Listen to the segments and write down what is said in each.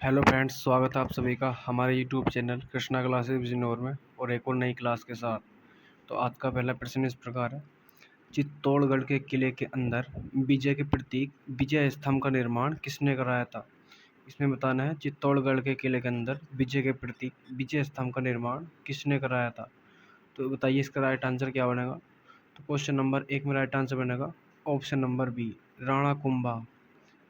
Hello friends, स्वागत है आप सभी का हमारे YouTube channel Krishna classes Bijnor में और एक और नई क्लास के साथ। तो आज का पहला प्रश्न इस प्रकार है। चित्तौड़गढ़ के किले के अंदर विजय के प्रतीक विजय स्तंभ का निर्माण किसने कराया था। इसमें बताना है चित्तौड़गढ़ के किले के अंदर विजय के प्रतीक विजय स्तंभ का निर्माण किसने कराया था। तो बताइए इसका राइट आंसर क्या बनेगा। तो क्वेश्चन नंबर 1 में राइट आंसर बनेगा option number B, Rana Kumbha.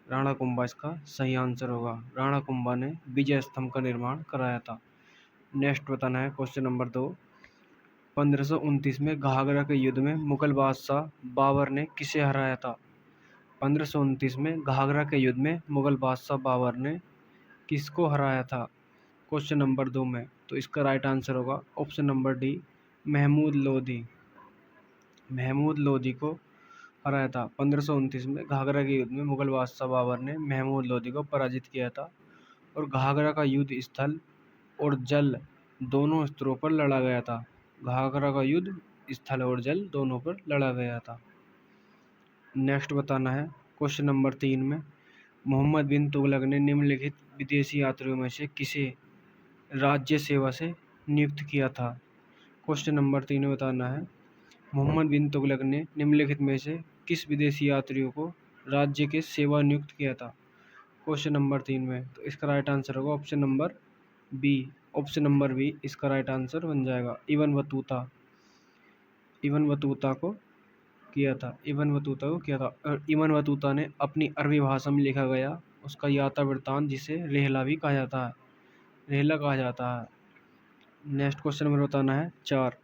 Rana Kumbha इसका सही आंसर होगा। राणा कुंभा ने विजय स्तंभ का निर्माण कराया था। नेक्स्ट बताना है क्वेश्चन नंबर 2। 1529 में घाघरा के युद्ध में मुगल बादशाह बाबर ने किसे हराया था। 1529 में घाघरा के युद्ध में मुगल बादशाह बाबर ने किसको हराया था क्वेश्चन नंबर 2 में। तो इसका राइट आंसर होगा option number D, Mahmud Lodi. Mahmud Lodi को हराया था। 1529 में घाघरा के युद्ध में मुगल बादशाह बाबर ने महमूद लोधी को पराजित किया था और घाघरा का युद्ध स्थल और जल दोनों स्तरों पर लड़ा गया था। घाघरा का युद्ध स्थल और जल दोनों पर लड़ा गया था। नेक्स्ट बताना है क्वेश्चन नंबर 3 में। मोहम्मद बिन तुगलक ने निम्नलिखित विदेशी यात्रियों में से किसे राज्य सेवा से नियुक्त किया था। क्वेश्चन नंबर 3 में बताना है मोहम्मद बिन तुगलक ने निम्नलिखित में से किस विदेशी यात्रियों को राज्य के सेवा नियुक्त किया था क्वेश्चन नंबर 3 में। तो इसका राइट आंसर होगा option number B. Option number B इसका राइट आंसर बन जाएगा। Ibn Battuta. इबन बतूता को किया था। इबन बतूता को किया था और इबन बतूता ने अपनी अरबी भाषा में लिखा गया उसका यात्रा वृत्तांत जिसे रेहला भी कहा जाता है, रेहला कहा जाता है। नेक्स्ट क्वेश्चन नंबर बताना है 4।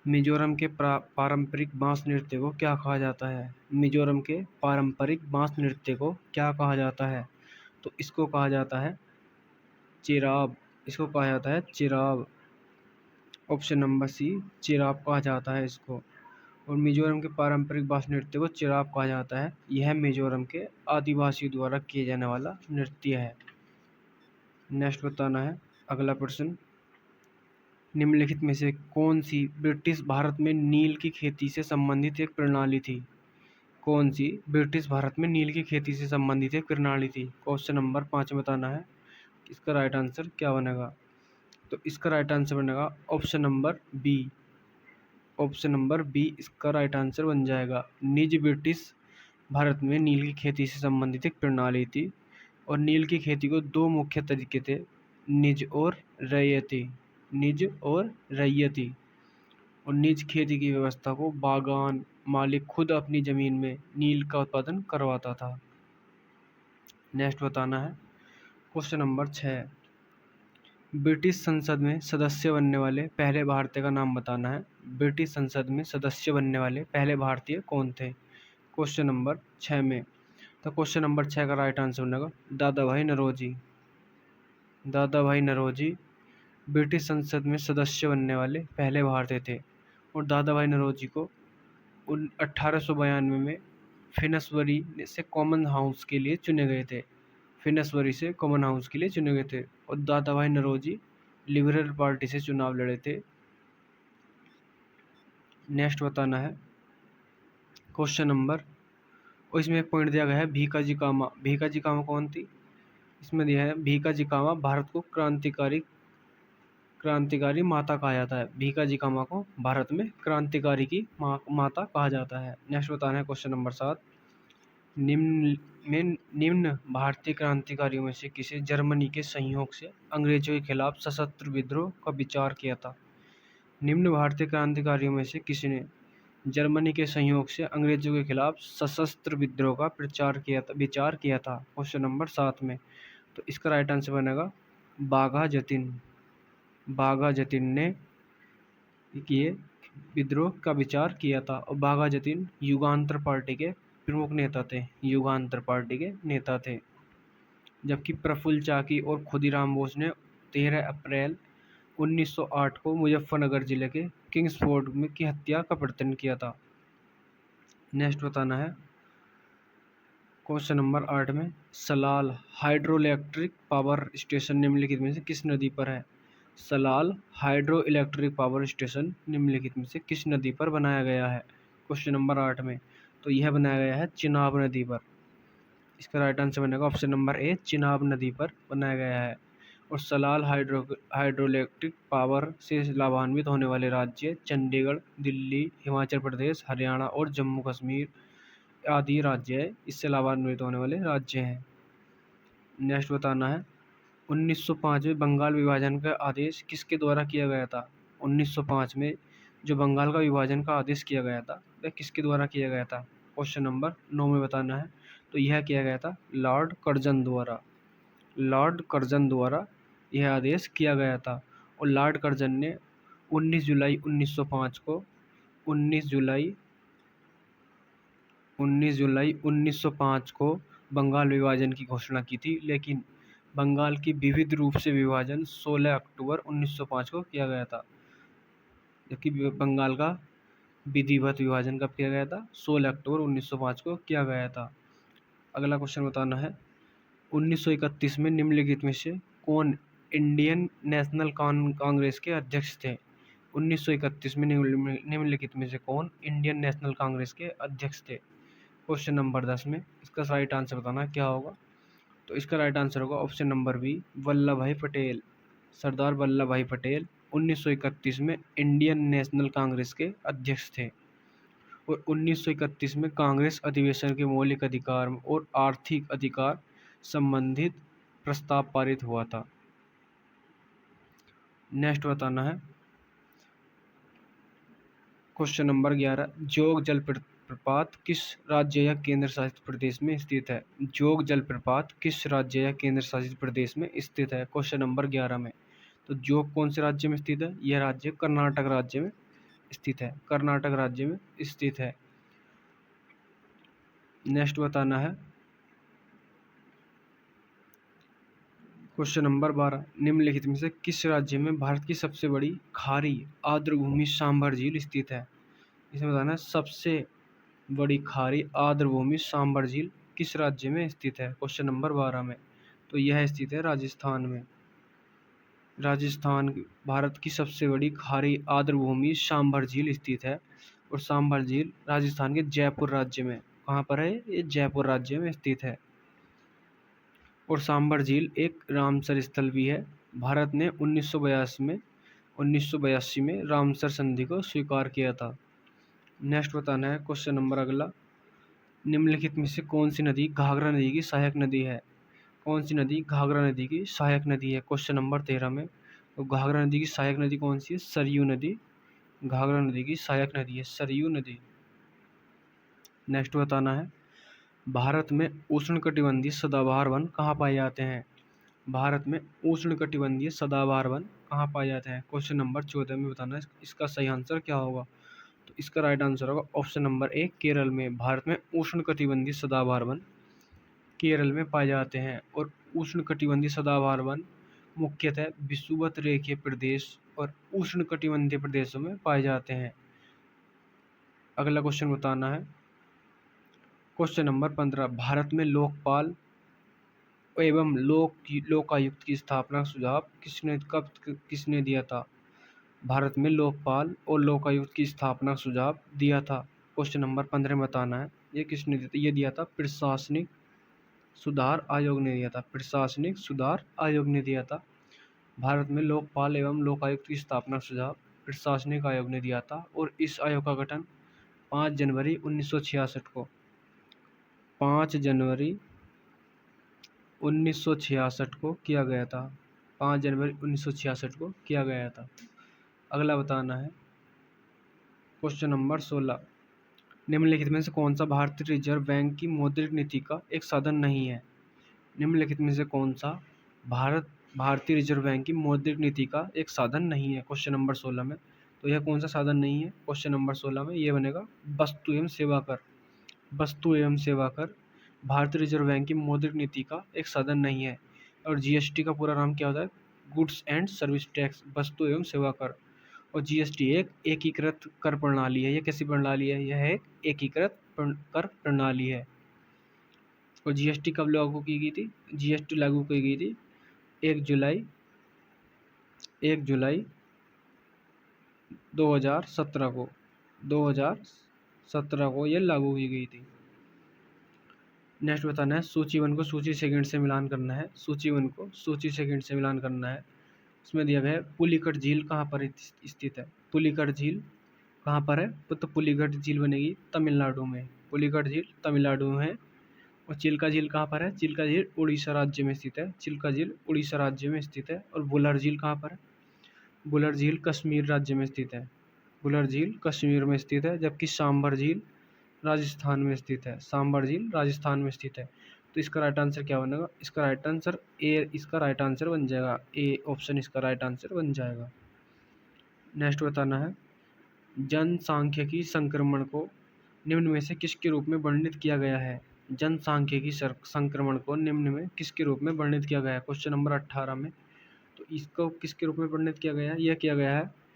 मिजोरम के पारंपरिक बांस नृत्य को क्या कहा जाता है। मिजोरम के पारंपरिक बांस नृत्य को क्या कहा जाता है। तो इसको कहा जाता है चिराब। इसको कहा जाता है चिराब। ऑप्शन नंबर सी, चिराब कहा जाता है इसको। और मिजोरम के पारंपरिक बांस नृत्य को चिराब कहा जाता है। यह मिजोरम के आदिवासियों द्वारा किए जाने वाला नृत्य है। नेक्स्ट बताना है अगला प्रश्न। निम्नलिखित में से कौन सी ब्रिटिश भारत में नील की खेती से संबंधित एक प्रणाली थी। कौन सी ब्रिटिश भारत में नील की खेती से संबंधित एक प्रणाली थी। क्वेश्चन नंबर 5 में बताना है इसका राइट आंसर क्या बनेगा। तो इसका राइट आंसर बनेगा option number B. Option number B इसका राइट आंसर बन जाएगा। निज ब्रिटिश भारत में नील की खेती से संबंधित एक प्रणाली थी और नील की खेती को दो मुख्य तरीके थे, निज और रैयती। निज और रैयती। और निज खेती की व्यवस्था को बागान मालिक खुद अपनी जमीन में नील का उत्पादन करवाता था। नेक्स्ट बताना है क्वेश्चन नंबर 6। ब्रिटिश संसद में सदस्य बनने वाले पहले भारतीय का नाम बताना है। ब्रिटिश संसद में सदस्य बनने वाले पहले भारतीय कौन थे क्वेश्चन नंबर 6 में। तो क्वेश्चन नंबर 6 का राइट आंसर बनेगा दादा भाई नौरोजी। दादा भाई नौरोजी ब्रिटिश संसद में सदस्य बनने वाले पहले भारतीय थे और दादा भाई नौरोजी को 1892 में फिनसबरी से कॉमन हाउस के लिए चुने गए थे। फिनसबरी से कॉमन हाउस के लिए चुने गए थे और दादा भाई नौरोजी लिबरल पार्टी से चुनाव लड़े थे। नेक्स्ट बताना है क्वेश्चन नंबर, और इसमें एक पॉइंट दिया गया है भीकाजी कामा। भीकाजी कामा कौन थी। इसमें दिया है भीकाजी कामा भारत को क्रांतिकारी माता कहा जाता है। भीकाजी कामा को भारत में क्रांतिकारी की माता कहा जाता है। नेक्स्ट बताना है क्वेश्चन नंबर 7। निम्न भारतीय क्रांतिकारियों में से किसे जर्मनी के सहयोग से अंग्रेजों के खिलाफ सशस्त्र विद्रोह का विचार किया था। निम्न भारतीय क्रांतिकारियों में से किसी ने जर्मनी के सहयोग से अंग्रेजों के खिलाफ सशस्त्र विद्रोह का विचार किया था क्वेश्चन नंबर 7 में। तो इसका राइट आंसर बनेगा बाघा जतिन। बाघा जतिन ने किए विद्रोह का विचार किया था और बाघा जतिन युगांतर पार्टी के प्रमुख नेता थे। युगांतर पार्टी के नेता थे। जबकि प्रफुल्ल चाकी और खुदीराम बोस ने 13 अप्रैल 1908 को मुजफ्फरनगर जिले के किंग्सफोर्ड में की हत्या का प्रयत्न किया था। नेक्स्ट बताना है क्वेश्चन नंबर 8 में Salal hydro electric power station निम्नलिखित में से किस नदी पर है। Salal hydro electric power station निम्नलिखित में से किस नदी पर बनाया गया है क्वेश्चन नंबर 8 में। तो यह बनाया गया है चिनाब नदी पर। इसका राइट आंसर बनेगा ऑप्शन नंबर ए, चिनाब नदी पर बनाया गया है। और सलाल हाइड्रोइलेक्ट्रिक पावर से लाभान्वित होने वाले राज्य चंडीगढ़, दिल्ली, हिमाचल प्रदेश, हरियाणा और जम्मू कश्मीर आदि राज्य है, इससे लाभान्वित होने वाले राज्य हैं। नेक्स्ट बताना है 1905 में बंगाल विभाजन का आदेश किसके द्वारा किया गया था। 1905 में जो बंगाल का विभाजन का आदेश किया गया था वह किसके द्वारा किया गया था। क्वेश्चन नंबर 9 में बताना है। तो यह किया गया था लॉर्ड कर्जन द्वारा। लॉर्ड कर्जन द्वारा यह आदेश किया गया था। और लॉर्ड कर्जन ने 19 जुलाई 1905 को 19 जुलाई 1905 को बंगाल विभाजन की घोषणा की थी, लेकिन बंगाल की विविध रूप से विभाजन 16 अक्टूबर 1905 को किया गया था। जबकि बंगाल का विधिवत विभाजन कब किया गया था, 16 अक्टूबर 1905 को किया गया था। अगला क्वेश्चन बताना है 1931 में निम्नलिखित में से कौन इंडियन नेशनल कांग्रेस के अध्यक्ष थे। 1931 में निम्नलिखित में से कौन इंडियन नेशनल कांग्रेस के अध्यक्ष थे। क्वेश्चन नंबर 10 में इसका राइट आंसर बताना क्या होगा। तो इसका राइट आंसर होगा ऑप्शन नंबर बी, वल्लभ भाई पटेल। सरदार वल्लभ भाई पटेल 1931 में इंडियन नेशनल कांग्रेस के अध्यक्ष थे। और 1931 में कांग्रेस अधिवेशन के मौलिक अधिकार और आर्थिक अधिकार संबंधित प्रस्ताव पारित हुआ था। नेक्स्ट बताना है क्वेश्चन नंबर 11, जोग जलप्रपात किस राज्य या केंद्र शासित प्रदेश में स्थित है। जोग जलप्रपात किस राज्य या केंद्र शासित प्रदेश में स्थित है, क्वेश्चन नंबर 11 में। तो जोग कौन से राज्य में स्थित है, यह राज्य कर्नाटक राज्य में स्थित है। कर्नाटक राज्य में स्थित है। नेक्स्ट बताना है क्वेश्चन नंबर 12, निम्नलिखित में से किस राज्य में भारत की सबसे बड़ी खारी आर्द्रभूमि सांभर झील स्थित है। इसमें बताना है सबसे बड़ी खारी आर्द्रभूमि सांभर झील किस राज्य में स्थित है, क्वेश्चन नंबर 12 में। तो यह स्थित है राजस्थान में। राजस्थान भारत की सबसे बड़ी खारी आर्द्रभूमि सांभर झील स्थित है। और सांभर झील राजस्थान के जयपुर राज्य में, कहाँ पर है, ये जयपुर राज्य में स्थित है। और सांभर झील एक रामसर स्थल भी है। भारत ने 1982 में रामसर संधि को स्वीकार किया था। नेक्स्ट बताना है क्वेश्चन नंबर अगला, निम्नलिखित में से कौन सी नदी घाघरा नदी की सहायक नदी है। कौन सी नदी घाघरा नदी की सहायक नदी है, क्वेश्चन नंबर 13 में। तो घाघरा नदी की सहायक नदी कौन सी है, सरयू नदी। घाघरा नदी की सहायक नदी है सरयू नदी। नेक्स्ट बताना है भारत में उष्णकटिबंधीय सदाबहार वन कहाँ पाए जाते हैं। भारत में उष्णकटिबंधीय सदाबहार वन कहाँ पाए जाते हैं, क्वेश्चन नंबर 14 में बताना है इसका सही आंसर क्या होगा। तो इसका राइट आंसर होगा ऑप्शन नंबर ए, केरल में। भारत में उष्णकटिबंधीय सदाबहार वन केरल में पाए जाते हैं। और उष्णकटिबंधीय सदाबहार वन मुख्यतः विषुवत रेखीय प्रदेश और उष्णकटिबंधीय प्रदेशों में पाए जाते हैं। अगला क्वेश्चन बताना है क्वेश्चन नंबर 15, भारत में लोकपाल एवं लोकायुक्त की स्थापना का सुझाव किसने दिया था। भारत में लोकपाल और लोकायुक्त की स्थापना का सुझाव दिया था। क्वेश्चन नंबर 15 में बताना है ये किसने दिया था। ये दिया था प्रशासनिक सुधार आयोग ने दिया था। प्रशासनिक सुधार आयोग ने दिया था। भारत में लोकपाल एवं लोकायुक्त की स्थापना का सुझाव प्रशासनिक आयोग ने दिया था। और इस आयोग का गठन 5 जनवरी 1966 को 5 जनवरी 1966 को किया गया था। 5 जनवरी 1966 को किया गया था। अगला बताना है क्वेश्चन नंबर 16, निम्नलिखित में से कौन सा भारतीय रिजर्व बैंक की मौद्रिक नीति का एक साधन नहीं है। निम्नलिखित में से कौन सा भारतीय रिजर्व बैंक की मौद्रिक नीति का एक साधन नहीं है, क्वेश्चन नंबर 16 में। तो यह कौन सा साधन नहीं है, क्वेश्चन नंबर 16 में ये बनेगा वस्तु एवं सेवा कर। वस्तु एवं सेवा कर भारतीय रिजर्व बैंक की मौद्रिक नीति का एक साधन नहीं है। और जीएसटी का पूरा नाम क्या होता है, गुड्स एंड सर्विस टैक्स, वस्तु एवं सेवा कर। और जीएसटी एक एकीकृत कर प्रणाली है। यह कैसी प्रणाली है, यह एक एकीकृत कर प्रणाली है। और जीएसटी कब लागू की गई थी, जीएसटी लागू की गई थी 1 जुलाई 2017 को यह लागू की गई थी। नेक्स्ट बताना है सूची 1 को सूची सेकंड से मिलान करना है। सूची 1 को सूची सेकंड से मिलान करना है। इसमें दिया गया है पुलिकट झील कहाँ पर स्थित है। पुलिकट झील कहाँ पर है? तो पुलिकट झील बनेगी तमिलनाडु में। पुलिकट झील तमिलनाडु में है। और चिल्का झील कहाँ पर है? चिल्का झील उड़ीसा राज्य में स्थित है। चिल्का झील उड़ीसा राज्य में स्थित है। और बुलर झील कहाँ पर है? बुलर झील कश्मीर राज्य में स्थित है। बुलर झील कश्मीर में स्थित है। जबकि सांभर झील राजस्थान में स्थित है। सांभर झील राजस्थान में स्थित है। तो इसका राइट आंसर क्या बनेगा? इसका राइट आंसर ए, इसका राइट आंसर बन जाएगा ए ऑप्शन, इसका राइट आंसर बन जाएगा। नेक्स्ट बताना है जनसांख्यिकी संक्रमण को निम्न में से किसके रूप में वर्णित किया गया है? जनसांख्यिकी संक्रमण को निम्न में किसके रूप में वर्णित किया गया है? क्वेश्चन नंबर 18 में। तो इसको किसके रूप में वर्णित किया गया है? यह किया गया है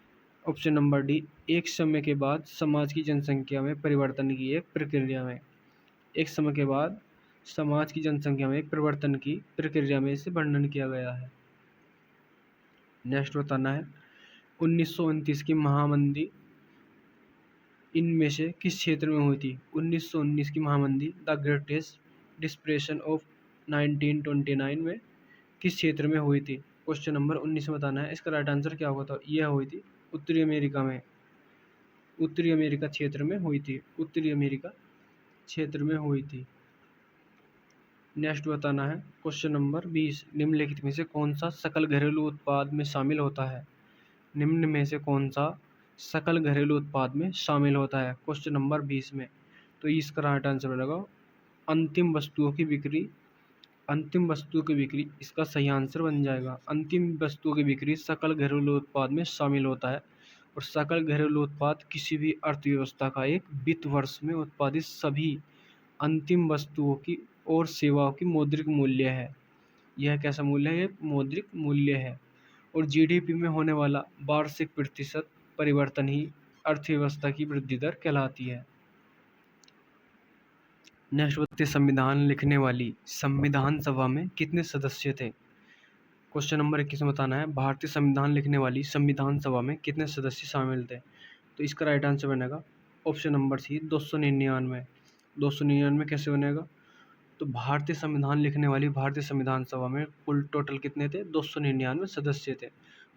ऑप्शन नंबर डी, एक समय के बाद समाज की जनसंख्या में परिवर्तन की एक प्रक्रिया में। एक समय के बाद समाज की जनसंख्या में एक परिवर्तन की प्रक्रिया में इसे वर्णन किया गया है। नेक्स्ट बताना है 1929 की महामंदी इनमें से किस क्षेत्र में हुई थी? 1919 की महामंदी द ग्रेटेस्ट डिप्रेशन ऑफ 1929 में किस क्षेत्र में हुई थी? क्वेश्चन नंबर 19 में बताना है। इसका राइट आंसर क्या होगा? तो यह हुई थी उत्तरी अमेरिका में। उत्तरी अमेरिका क्षेत्र में हुई थी। उत्तरी अमेरिका क्षेत्र में हुई थी। नेक्स्ट बताना है क्वेश्चन नंबर 20, निम्नलिखित में से कौन सा सकल घरेलू उत्पाद में शामिल होता है? निम्न में से कौन सा सकल घरेलू उत्पाद में शामिल होता है? क्वेश्चन नंबर 20 में। तो इसका राइट आंसर बनेगा अंतिम वस्तुओं की बिक्री। अंतिम वस्तु की बिक्री इसका सही आंसर बन जाएगा। अंतिम वस्तु की बिक्री सकल घरेलू उत्पाद में शामिल होता है। और सकल घरेलू उत्पाद किसी भी अर्थव्यवस्था का एक वित्त वर्ष में उत्पादित सभी अंतिम वस्तुओं की और सेवाओं की मौद्रिक मूल्य है। यह कैसा मूल्य है? ये मौद्रिक मूल्य है। और जीडीपी में होने वाला वार्षिक प्रतिशत परिवर्तन ही अर्थव्यवस्था की वृद्धि दर कहलाती है। नेक्स्ट भारतीय संविधान लिखने वाली संविधान सभा में कितने सदस्य थे? क्वेश्चन नंबर 21 में बताना है भारतीय संविधान लिखने वाली संविधान सभा में कितने सदस्य शामिल थे? तो इसका राइट आंसर बनेगा ऑप्शन नंबर सी 299। 299 कैसे बनेगा? तो भारतीय संविधान लिखने वाली भारतीय संविधान सभा में कुल टोटल कितने थे? 299 सदस्य थे।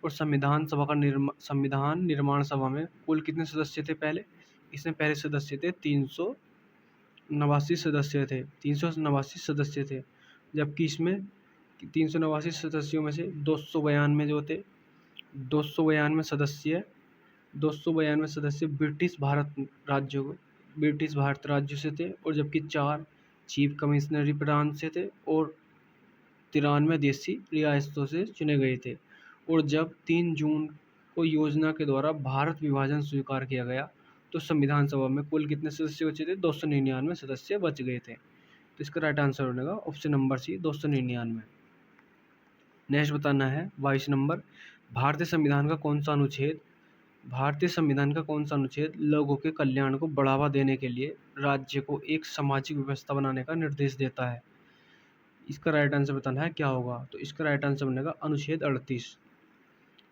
और संविधान निर्माण सभा में कुल कितने सदस्य थे पहले? इसमें पहले सदस्य थे 389 सदस्य थे। 389 सदस्य थे। जबकि इसमें 389 सदस्यों में से 292 जो थे 292 सदस्य 292 सदस्य ब्रिटिश भारत राज्य से थे। और जबकि 4 चीफ कमिश्नरी प्रांत से थे और 93 देशी रियासतों से चुने गए थे। और जब 3 जून को योजना के द्वारा भारत विभाजन स्वीकार किया गया तो संविधान सभा में कुल कितने सदस्य बचे थे? 299 सदस्य बच गए थे। तो इसका राइट आंसर बनेगा ऑप्शन नंबर सी 299। नेक्स्ट बताना है 22 नंबर, भारतीय संविधान का कौन सा अनुच्छेद लोगों के कल्याण को बढ़ावा देने के लिए राज्य को एक सामाजिक व्यवस्था बनाने का निर्देश देता है? इसका राइट आंसर बताना है क्या होगा? तो इसका राइट आंसर बनेगा अनुच्छेद 38।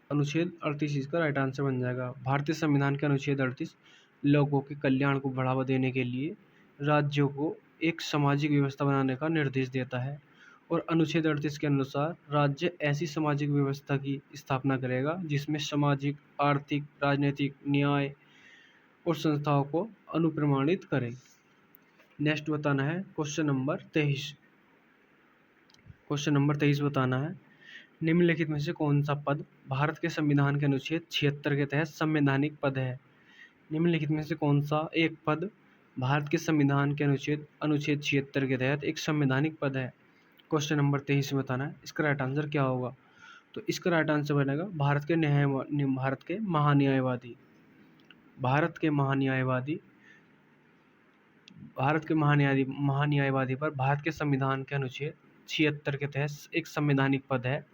अनुच्छेद 38 इसका राइट आंसर बन जाएगा। भारतीय संविधान के अनुच्छेद 38 लोगों के कल्याण को बढ़ावा देने के लिए राज्यों को एक सामाजिक व्यवस्था बनाने का निर्देश देता है। और अनुच्छेद 38 के अनुसार राज्य ऐसी सामाजिक व्यवस्था की स्थापना करेगा जिसमें सामाजिक, आर्थिक, राजनीतिक, न्याय और संस्थाओं को अनुप्रमाणित करे। नेक्स्ट बताना है क्वेश्चन नंबर 23। क्वेश्चन नंबर 23 बताना है निम्नलिखित में से कौन सा पद भारत के संविधान के अनुच्छेद 76 के तहत संवैधानिक पद है? निम्नलिखित में से कौन सा एक पद भारत के संविधान के अनुच्छेद 76 के तहत एक संवैधानिक पद है? क्वेश्चन नंबर 23 में बताना है। इसका राइट आंसर क्या होगा? तो इसका राइट आंसर बनेगा भारत के महान्यायवादी। महान्यायवादी पर भारत के संविधान के अनुच्छेद 76 के तहत एक संवैधानिक पद है।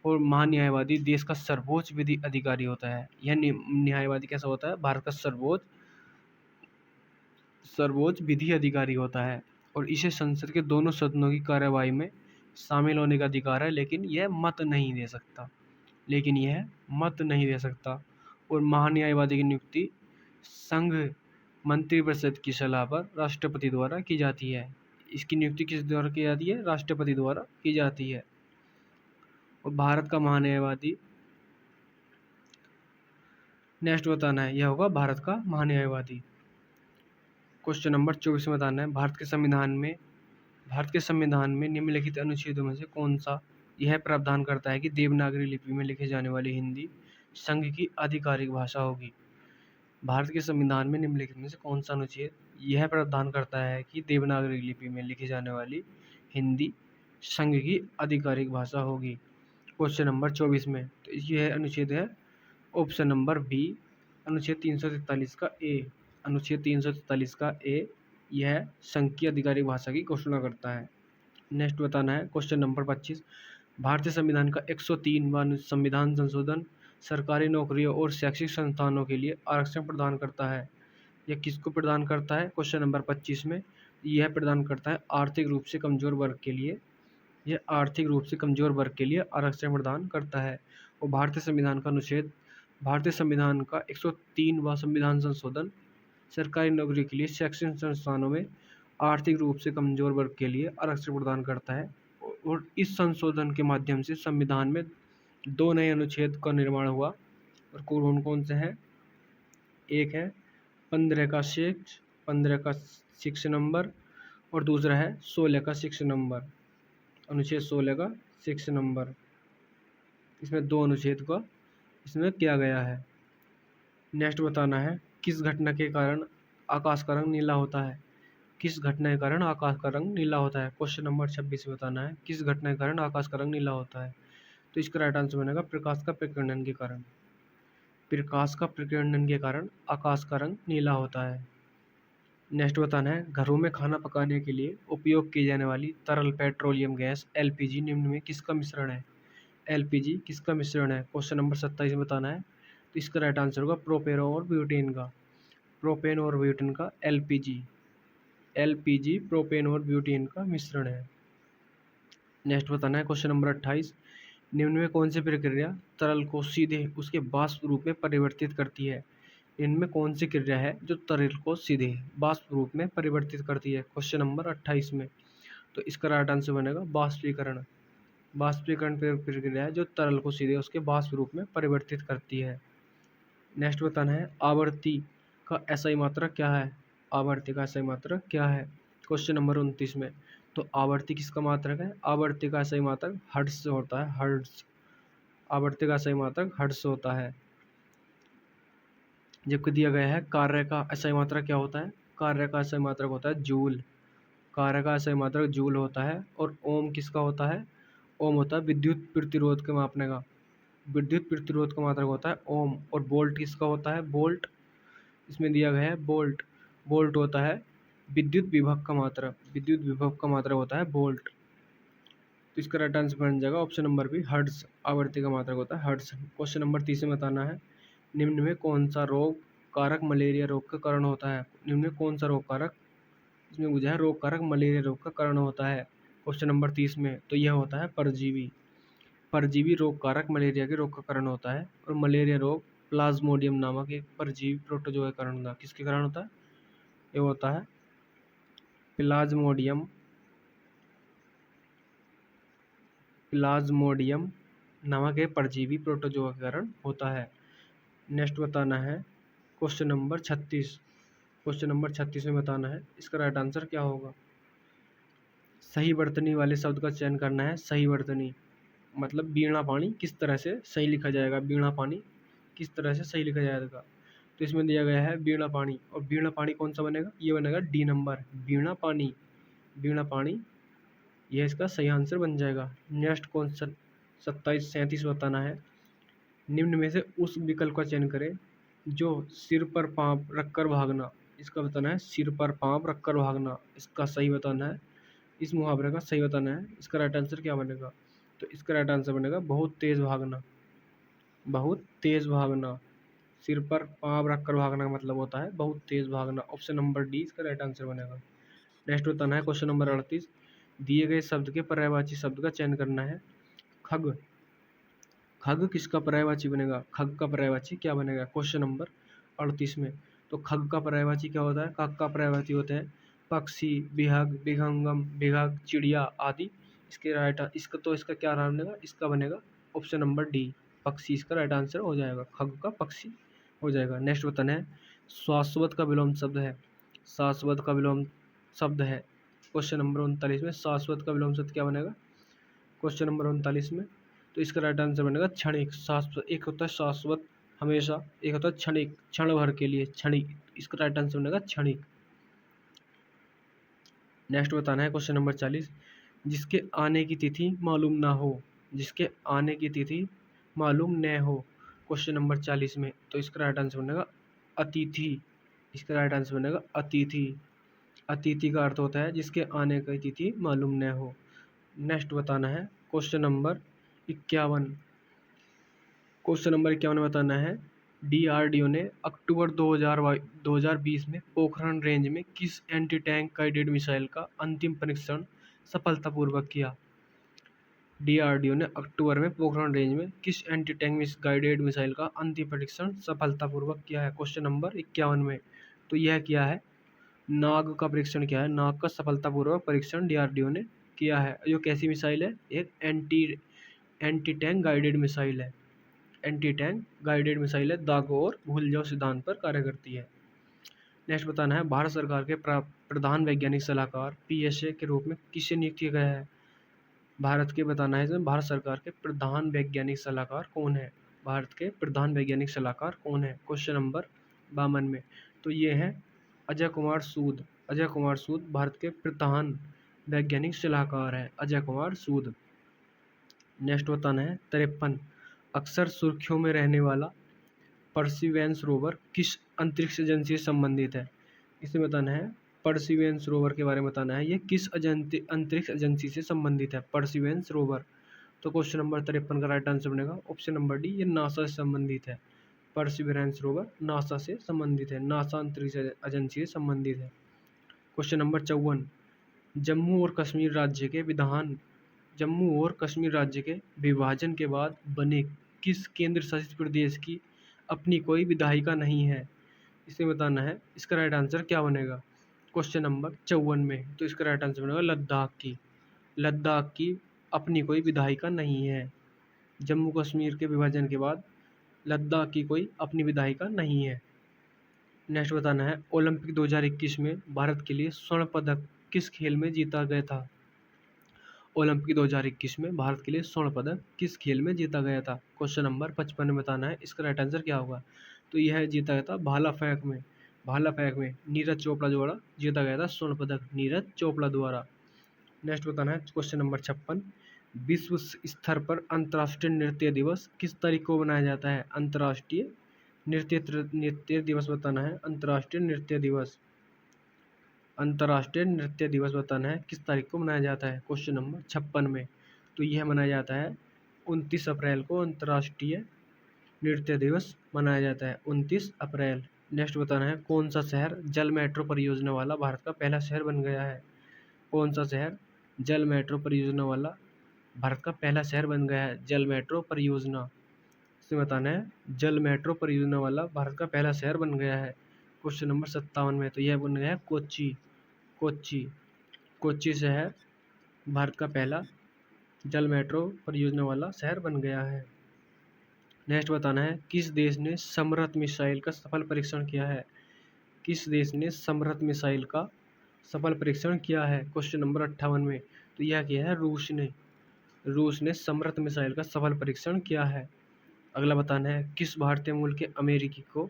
और महान्यायवादी देश का सर्वोच्च विधि अधिकारी होता है। यह न्यायवादी कैसा होता है? भारत का सर्वोच्च विधि अधिकारी होता है। और इसे संसद के दोनों सदनों की कार्यवाही में शामिल होने का अधिकार है, लेकिन यह मत नहीं दे सकता। और महान्यायवादी की नियुक्ति संघ मंत्रिपरिषद की सलाह पर राष्ट्रपति द्वारा की जाती है। इसकी नियुक्ति किस द्वारा की जाती है? राष्ट्रपति द्वारा की जाती है। और भारत का महान्यायवादी, नेक्स्ट बताना है, यह होगा भारत का महान्यायवादी। क्वेश्चन नंबर 24 में बताना है, भारत के संविधान में निम्नलिखित अनुच्छेदों में से कौन सा यह प्रावधान करता है कि देवनागरी लिपि में लिखे जाने वाली हिंदी संघ की आधिकारिक भाषा होगी? भारत के संविधान में निम्नलिखित में से कौन सा अनुच्छेद यह प्रावधान करता है कि देवनागरी लिपि में लिखी जाने वाली हिंदी संघ की आधिकारिक भाषा होगी? क्वेश्चन नंबर 24 में तो यह अनुच्छेद है ऑप्शन नंबर बी, अनुच्छेद 343 का ए। अनुच्छेद 343 का ए यह संघ की आधिकारिक भाषा की घोषणा करता है। नेक्स्ट बताना है क्वेश्चन नंबर 25, भारतीय संविधान का 103वां संविधान संशोधन सरकारी नौकरियों और शैक्षिक संस्थानों के लिए आरक्षण प्रदान करता है। यह किसको प्रदान करता है? क्वेश्चन नंबर 25 में यह प्रदान करता है आर्थिक रूप से कमजोर वर्ग के लिए। यह आर्थिक रूप से कमजोर वर्ग के लिए आरक्षण प्रदान करता है। और भारतीय संविधान का 103वां संविधान संशोधन सरकारी नौकरी के लिए शैक्षणिक संस्थानों में आर्थिक रूप से कमजोर वर्ग के लिए आरक्षण प्रदान करता है। और इस संशोधन के माध्यम से संविधान में 2 नए अनुच्छेद का निर्माण हुआ। और कौन कौन से हैं? एक है 15 का 6 नंबर और दूसरा है 16 का 6 नंबर, अनुच्छेद 16 का 6 नंबर। इसमें 2 अनुच्छेद का इसमें किया गया है। नेक्स्ट बताना है, किस घटना के कारण आकाश का रंग नीला होता है? किस घटना के कारण आकाश का रंग नीला होता है? क्वेश्चन नंबर 26 में बताना है, किस घटना के कारण आकाश का रंग नीला होता है? तो इसका राइट आंसर बनेगा प्रकाश का प्रकीर्णन के कारण। प्रकाश का प्रकीर्णन के कारण आकाश का रंग नीला होता है। नेक्स्ट बताना है, घरों में खाना पकाने के लिए उपयोग की जाने वाली तरल पेट्रोलियम गैस एलपीजी निम्न में किसका मिश्रण है? एलपीजी किसका मिश्रण है? क्वेश्चन नंबर 27 में बताना है, तो इसका राइट आंसर होगा प्रोपेन और ब्यूटेन का। प्रोपेन और ब्यूटेन का एलपीजी प्रोपेन और ब्यूटेन का मिश्रण है। नेक्स्ट बताना है क्वेश्चन नंबर 28, निम्न में कौन सी प्रक्रिया तरल को सीधे उसके वाष्प रूप में परिवर्तित करती है? इनमें कौन सी क्रिया है जो तरल को सीधे वाष्प रूप में परिवर्तित करती है? क्वेश्चन नंबर 28 में, तो इसका राइट आंसर बनेगा वाष्पीकरण। वाष्पीकरण प्रक्रिया है जो तरल को सीधे उसके वाष्प रूप में परिवर्तित करती है। नेक्स्ट बताना है, आवर्ती का एसआई मात्रक क्या है? आवर्ती का एसआई मात्रक क्या है? क्वेश्चन नंबर 29 में, तो आवर्ती किसका मात्रक है? आवर्ती का एसआई मात्रक हर्ट्ज होता है, हर्ट्ज। आवर्ती का एसआई मात्रक हर्ट्ज होता है। जबकि दिया गया है कार्य का एसआई मात्रक क्या होता है? कार्य का एसआई मात्रक होता है जूल। कार्य का एसआई मात्रक जूल होता है। और ओम किसका होता है? ओम होता है विद्युत प्रतिरोध के मापने का। विद्युत प्रतिरोध का मात्रक होता है ओम। और वोल्ट किसका होता है? वोल्ट। इसमें दिया गया है वोल्ट। वोल्ट होता है विद्युत विभव का मात्रक। विद्युत विभव का मात्रक होता है वोल्ट। तो इसका राइट आंसर बन जाएगा ऑप्शन नंबर बी, हर्ट्ज। आवर्ती का मात्रक होता है हर्ट्ज। क्वेश्चन नंबर 30 में बताना है, निम्न में कौन सा रोग कारक मलेरिया रोग का कारण होता है? निम्न में कौन सा रोग कारक, इसमें पूछा है रोग कारक मलेरिया रोग का कारण होता है क्वेश्चन नंबर 30 में, तो यह होता है परजीवी। परजीवी रोग कारक मलेरिया के रोग का कारण होता है। और मलेरिया रोग प्लाज्मोडियम नामक एक परजीवी प्रोटोजोआ के कारण होता है। किसके कारण होता है? ये होता है प्लाज्मोडियम नामक एक परजीवी प्रोटोजोआ के कारण होता है। नेक्स्ट बताना है क्वेश्चन नंबर 36। क्वेश्चन नंबर 36 में बताना है, इसका राइट आंसर क्या होगा? सही वर्तनी वाले शब्द का चयन करना है। सही वर्तनी मतलब बीणा पानी किस तरह से सही लिखा जाएगा? बीणा पानी किस तरह से सही लिखा जाएगा? तो इसमें दिया गया है बीणा पानी। और बीणा पानी कौन सा बनेगा? ये बनेगा डी नंबर, बीणा पानी। बीणा पानी यह इसका सही आंसर बन जाएगा। नेक्स्ट क्वेश्चन 37 बताना है, निम्न में से उस विकल्प का चयन करें जो सिर पर पाँव रखकर भागना। इसका बताना है सिर पर पाँव रखकर भागना। इसका सही बताना है, इस मुहावरे का सही बताना है। इसका राइट आंसर क्या बनेगा? तो इसका राइट आंसर बनेगा बहुत तेज भागना। बहुत तेज भागना। सिर पर पाँव रखकर भागना का मतलब होता है बहुत तेज भागना। ऑप्शन नंबर डी इसका राइट आंसर बनेगा। नेक्स्ट बताना है क्वेश्चन नंबर 38, दिए गए शब्द के पर्यायवाची शब्द का चयन करना है। खग। खग किसका पर्यायवाची बनेगा? खग का पर्यायवाची क्या बनेगा क्वेश्चन नंबर 38 में? तो खग का पर्यायवाची क्या होता है? खग का पर्यायवाची होता है पक्षी, विहग, विहंगम, विहग, चिड़िया आदि। इसका क्या नाम बनेगा? इसका बनेगा ऑप्शन नंबर डी, पक्षी इसका राइट आंसर हो जाएगा। खग का पक्षी हो जाएगा। नेक्स्ट बताना है शाश्वत का विलोम शब्द है। शाश्वत का विलोम शब्द है क्वेश्चन नंबर 39 में। शाश्वत का विलोम शब्द क्या बनेगा क्वेश्चन नंबर 39 में? तो इसका राइट आंसर बनेगा क्षणिक। शाश्वत एक होता है शाश्वत हमेशा, एक होता है क्षणिक, क्षण भर के लिए क्षणिक। इसका राइट आंसर बनेगा क्षणिक। नेक्स्ट बताना है क्वेश्चन नंबर 40, जिसके आने की तिथि मालूम ना हो। जिसके आने की तिथि मालूम न हो क्वेश्चन नंबर 40 में। तो इसका राइट आंसर बनेगा अतिथि। इसका राइट आंसर बनेगा अतिथि। अतिथि का अर्थ होता है जिसके आने की तिथि मालूम न हो। नेक्स्ट बताना है क्वेश्चन नंबर 51। क्वेश्चन नंबर 51 में बताना है डीआरडीओ ने अक्टूबर 2020 में पोखरण रेंज में किस एंटी टैंक गाइडेड मिसाइल का अंतिम परीक्षण सफलतापूर्वक किया। डीआरडीओ ने अक्टूबर में पोखरण रेंज में किस एंटी टैंक गाइडेड मिसाइल का अंतिम परीक्षण सफलतापूर्वक किया है क्वेश्चन नंबर 51 में। तो यह किया है नाग का परीक्षण किया है। नाग का सफलतापूर्वक परीक्षण डीआरडीओ ने किया है। जो कैसी मिसाइल है? एक एंटी टैंक गाइडेड मिसाइल है। एंटी टैंक गाइडेड मिसाइल है, दागो और भूल जाओ सिद्धांत पर कार्य करती है। नेक्स्ट बताना है भारत सरकार के प्रधान वैज्ञानिक सलाहकार पीएसए के रूप में किसे नियुक्त किया गया है। भारत के बताना है इसमें भारत सरकार के प्रधान वैज्ञानिक सलाहकार कौन है। भारत के प्रधान वैज्ञानिक सलाहकार कौन है क्वेश्चन नंबर 52 में। तो ये है अजय कुमार सूद। अजय कुमार सूद भारत के प्रधान वैज्ञानिक सलाहकार है, अजय कुमार सूद। नेक्स्ट बताना है 53, अक्सर सुर्खियों में रहने वाला परसिवेंस रोवर किस अंतरिक्ष एजेंसी से संबंधित है। इसे बताना है परसिवेंस रोवर के बारे में बताना है, ये किस अंतरिक्ष एजेंसी से संबंधित है परसिवेंस रोवर। तो क्वेश्चन नंबर 53 का राइट आंसर बनेगा ऑप्शन नंबर डी, ये नासा से संबंधित है। परसिवेंस रोवर नासा से संबंधित है, नासा अंतरिक्ष एजेंसी से संबंधित है। क्वेश्चन नंबर 54, जम्मू और कश्मीर राज्य के विभाजन के बाद बने किस केंद्र शासित प्रदेश की अपनी कोई विधायिका नहीं है। इसे बताना है इसका राइट आंसर क्या बनेगा क्वेश्चन नंबर 54 में। तो इसका राइट आंसर बनेगा लद्दाख की। लद्दाख की अपनी कोई विधायिका नहीं है। जम्मू कश्मीर के विभाजन के बाद लद्दाख की कोई अपनी विधायिका नहीं है। नेक्स्ट बताना है ओलंपिक 2021 में भारत के लिए स्वर्ण पदक किस खेल में जीता गया था। ओलंपिक 2021 में भारत के लिए स्वर्ण पदक किस खेल में जीता गया था क्वेश्चन नंबर 55 में बताना है इसका राइट आंसर क्या होगा। तो यह जीता गया था भाला फेंक में। भाला फेंक में नीरज चोपड़ा द्वारा जीता गया था स्वर्ण पदक, नीरज चोपड़ा द्वारा। नेक्स्ट बताना है क्वेश्चन नंबर 56, विश्व स्तर पर अंतर्राष्ट्रीय नृत्य दिवस किस तारीख को मनाया जाता है। अंतर्राष्ट्रीय नृत्य दिवस बताना है, अंतर्राष्ट्रीय नृत्य दिवस। अंतर्राष्ट्रीय नृत्य दिवस बताना है किस तारीख को मनाया जाता है क्वेश्चन नंबर 56 में। तो यह मनाया जाता है 29 अप्रैल को अंतर्राष्ट्रीय नृत्य दिवस मनाया जाता है, 29 अप्रैल। नेक्स्ट बताना है कौन सा शहर जल मेट्रो परियोजना वाला भारत का पहला शहर बन गया है। कौन सा शहर जल मेट्रो परियोजना वाला भारत का पहला शहर बन गया है। जल मेट्रो परियोजना से बताना है जल मेट्रो परियोजना वाला भारत का पहला शहर बन गया है क्वेश्चन नंबर 57 में। तो यह बन गया है कोच्चि। कोच्चि कोच्चि शहर भारत का पहला जल मेट्रो परियोजना वाला शहर बन गया है। नेक्स्ट बताना है किस देश ने समृत मिसाइल का सफल परीक्षण किया है। किस देश ने समृत मिसाइल का सफल परीक्षण किया है क्वेश्चन नंबर 58 में। तो यह किया है रूस ने। रूस ने समृत मिसाइल का सफल परीक्षण किया है। अगला बताना है किस भारतीय मूल के अमेरिकी को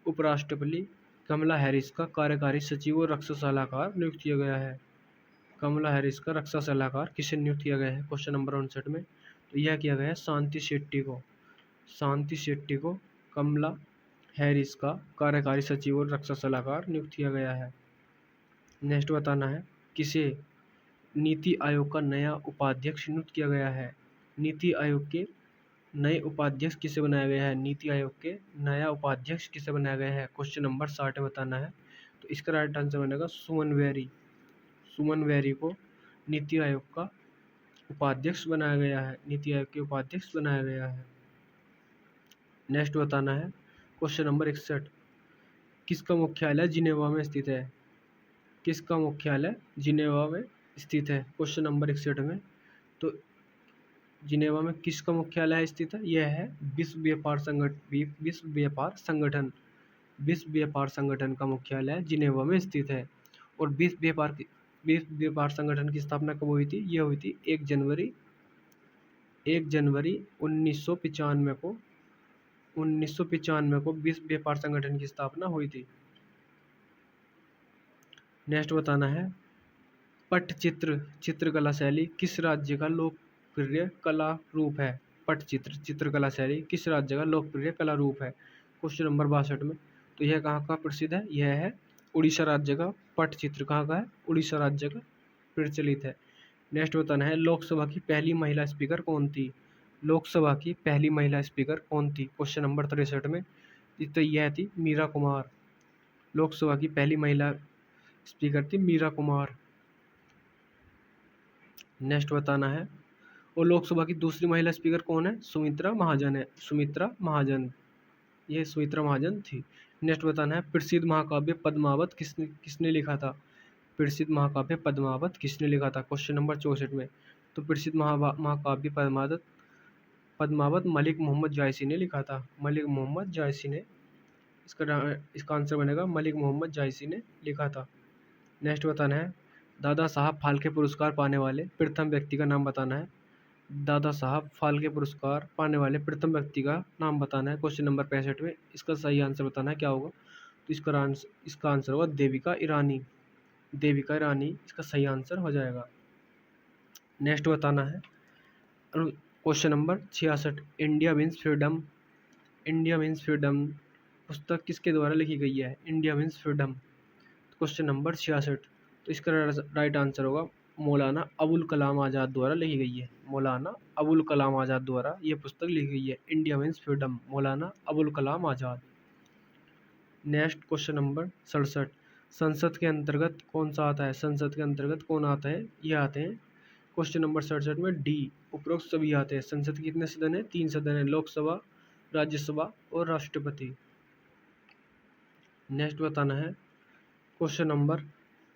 उपराष्ट्रपति कमला हैरिस का कार्यकारी सचिव और रक्षा सलाहकार नियुक्त किया गया है। कमला हैरिस का रक्षा सलाहकार किसे नियुक्त किया गया है क्वेश्चन नंबर 59 में। तो यह किया गया है शांति शेट्टी को। शांति शेट्टी को कमला हैरिस का कार्यकारी सचिव और रक्षा सलाहकार नियुक्त किया गया है। नेक्स्ट बताना है किसे नीति आयोग का नया उपाध्यक्ष नियुक्त किया गया है। नीति आयोग के नए उपाध्यक्ष किसे बनाया गया है। नीति आयोग के नया उपाध्यक्ष किसे बनाया गया है क्वेश्चन नंबर 60 में बताना है। तो इसका राइट आंसर बनेगा सुमन वेरी। सुमन वेरी को नीति आयोग का उपाध्यक्ष बनाया गया है। नीति आयोग के उपाध्यक्ष बनाया गया है। नेक्स्ट बताना है क्वेश्चन नंबर 61, किसका मुख्यालय जिनेवा में स्थित है। किसका मुख्यालय जिनेवा में स्थित है? क्वेश्चन नंबर 61 में। तो जिनेवा में किसका मुख्यालय स्थित है? यह है विश्व व्यापार संगठन। विश्व व्यापार संगठन का मुख्यालय जिनेवा में स्थित है। और विश्व व्यापार संगठन की स्थापना कब हुई थी? यह हुई थी 1 जनवरी 1995 को विश्व व्यापार संगठन की स्थापना हुई थी। नेक्स्ट बताना है पटचित्र चित्रकला शैली किस राज्य का लोकप्रिय कला रूप है? पटचित्र चित्रकला शैली किस राज्य का लोकप्रिय कला रूप है? क्वेश्चन नंबर 62 में। तो यह कहाँ का प्रसिद्ध है? यह है उड़ीसा राज्य का। पटचित्र कहाँ का है? उड़ीसा राज्य का प्रचलित है। नेक्स्ट बताना है लोकसभा की पहली महिला स्पीकर कौन थी? लोकसभा की पहली महिला स्पीकर कौन थी? क्वेश्चन नंबर 63 में। तो यह थी मीरा कुमार। लोकसभा की पहली महिला स्पीकर थी मीरा कुमार। नेक्स्ट बताना है और लोकसभा की दूसरी महिला स्पीकर कौन है? सुमित्रा महाजन है। सुमित्रा महाजन, ये सुमित्रा महाजन थी। नेक्स्ट बताना है प्रसिद्ध महाकाव्य पद्मावत किसने लिखा था? प्रसिद्ध महाकाव्य पद्मावत किसने लिखा था? क्वेश्चन नंबर 64 में। तो प्रसिद्ध महाकाव्य पद्मावत मलिक मोहम्मद जायसी ने लिखा था। मलिक मोहम्मद जायसी ने, इसका आंसर बनेगा मलिक मोहम्मद जायसी ने लिखा था। नेक्स्ट बताना है दादा साहब फाल्के पुरस्कार पाने वाले प्रथम व्यक्ति का नाम बताना है। दादा साहब फाल्के पुरस्कार पाने वाले प्रथम व्यक्ति का नाम बताना है। क्वेश्चन नंबर 65 में। इसका सही आंसर बताना है क्या होगा? तो इसका आंसर होगा देविका ईरानी। देविका ईरानी इसका सही आंसर हो जाएगा। नेक्स्ट बताना है question number 66 India means freedom. India means freedom पुस्तक किसके द्वारा लिखी गई है? India means freedom. Question number 66। तो इसका राइट आंसर होगा मौलाना अबुल कलाम आज़ाद द्वारा लिखी गई है। मौलाना अबुल कलाम आज़ाद द्वारा ये पुस्तक लिखी गई है India means freedom, Maulana Abul Kalam Azad. Next question number 67 संसद के अंतर्गत कौन सा आता है? संसद के अंतर्गत कौन आता है? ये आते हैं क्वेश्चन नंबर 67 में डी उपरोक्त सभी आते हैं। संसद के कितने सदन है? 3 सदन है, लोकसभा, राज्यसभा और राष्ट्रपति। नेक्स्ट बताना है क्वेश्चन नंबर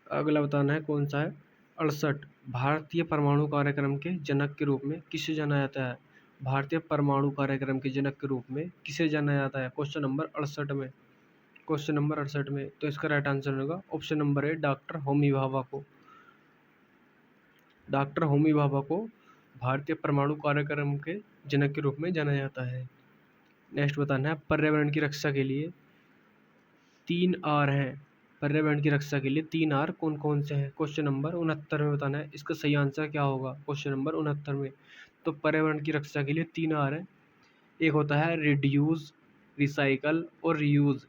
अगला बताना है कौन सा है 68 भारतीय परमाणु कार्यक्रम के जनक के रूप में किसे जाना जाता है? भारतीय परमाणु कार्यक्रम के जनक के रूप में किसे जाना जाता है? क्वेश्चन नंबर 68 में। क्वेश्चन नंबर 68 में। तो इसका राइट आंसर होगा option number A doctor Homi Bhabha को। डॉक्टर होमी भाभा को भारतीय परमाणु कार्यक्रम के जनक के रूप में जाना जाता है। नेक्स्ट बताना है पर्यावरण की रक्षा के लिए 3 आर हैं। पर्यावरण की रक्षा के लिए 3 आर कौन कौन से हैं? क्वेश्चन नंबर 69 में बताना है। इसका सही आंसर क्या होगा? क्वेश्चन नंबर 69 में। तो पर्यावरण की रक्षा के लिए 3 आर हैं। एक होता है रिड्यूस, रिसाइकल और रीयूज।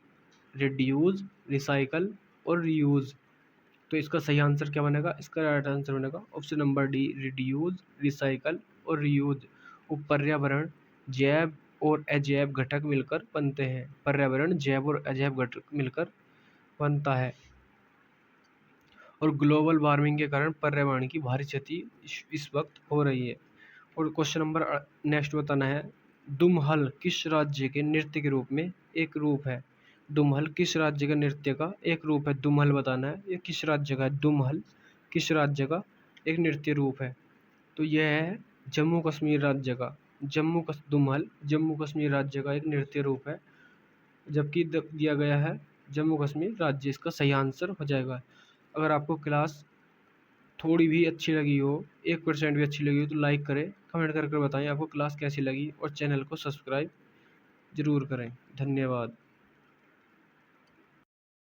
रिड्यूस, रिसाइकल और रीयूज। तो इसका सही आंसर क्या बनेगा? इसका राइट आंसर बनेगा option number D reduce, recycle और रीयूज। पर्यावरण जैव और अजैव घटक मिलकर बनते हैं। पर्यावरण जैव और अजैव घटक मिलकर बनता है। और ग्लोबल वार्मिंग के कारण पर्यावरण की भारी क्षति इस वक्त हो रही है। और क्वेश्चन नंबर नेक्स्ट बताना है दुमहल किस राज्य के नृत्य के रूप में एक रूप है? दुमहल किस राज्य का नृत्य का एक रूप है? दुमहल बताना है ये किस राज्य का है? दुमहल किस राज्य का एक नृत्य रूप है? तो यह है जम्मू कश्मीर राज्य का। दुमहल जम्मू कश्मीर राज्य का एक नृत्य रूप है, जबकि दिया गया है जम्मू कश्मीर राज्य। इसका सही आंसर हो जाएगा। अगर आपको क्लास थोड़ी भी अच्छी लगी हो, 1% भी अच्छी लगी हो, तो लाइक करें, कमेंट करके बताएं आपको क्लास कैसी लगी और चैनल को सब्सक्राइब ज़रूर करें। धन्यवाद।